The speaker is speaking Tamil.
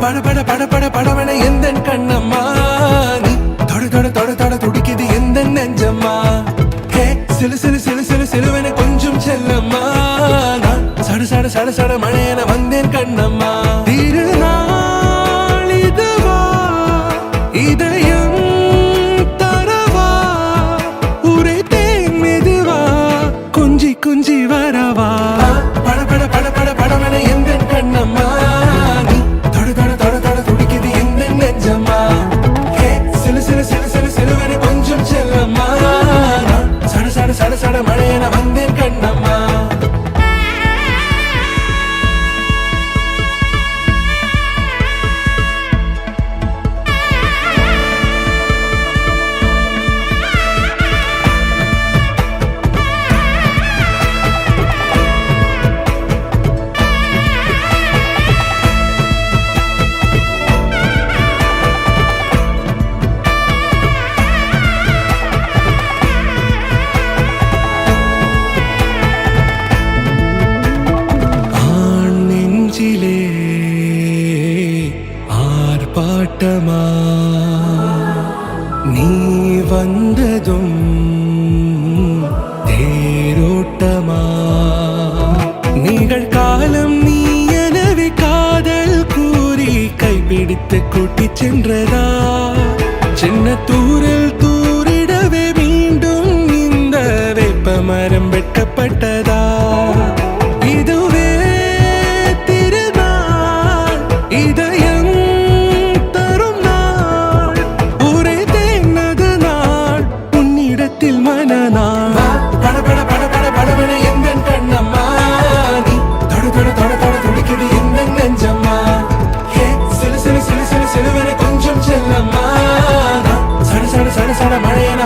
பட பட பட பட படவன எந்த கண்ணம்மா நீ தொட தொட தொட தொட துடிக்குது எந்த நெஞ்சம்மா ஹே சிலு சிலு சிலு சிலு சிலுவன கொஞ்சம் செல்லம்மா நான் சட சட சட சட மழையன வந்தேன் கண்ணம்மா திருநாள் இதுவா இதயம் தரவா உரைத்தேன் மெதுவா கொஞ்சி கொஞ்சி வரவா பட பட பட பட படவன எந்த கண்ணம்மா நீ தொட தொட தொட தொட துடிக்குது எந்த நெஞ்சம்மா ஹே சிலு சிலு சிலு சிலு சிலுவன கொஞ்சம் செல்லம்மா நான் சட சட சட சட மழையன வந்தேன் கண்ணம்மா ஆர்ப்பாட்டமா நீ வந்ததும் தேரோட்டமா நிகழ்காலம் நீ எனவே காதல் கூறி கைப்பிடித்து கூட்டிச் சென்றதா சின்ன தூரல் தூரிடவே மீண்டும் இந்த வேப்ப மரம் வெட்டப்பட்டதா இதுவே திருநாள் இதயம் தரும் நாள் ஒரே தேனது நாள் உன்னிடத்தில் மனநாள் பட பட பட பட படவன எந்த கண்ணம்மா நீ தொட தொட தொட தொட துடிக்குது எந்த நெஞ்சம்மா ஹே சிலு சிலு சிலு சிலு சிலுவன கொஞ்சம் செல்லம்மா சட சட சட சட மழையன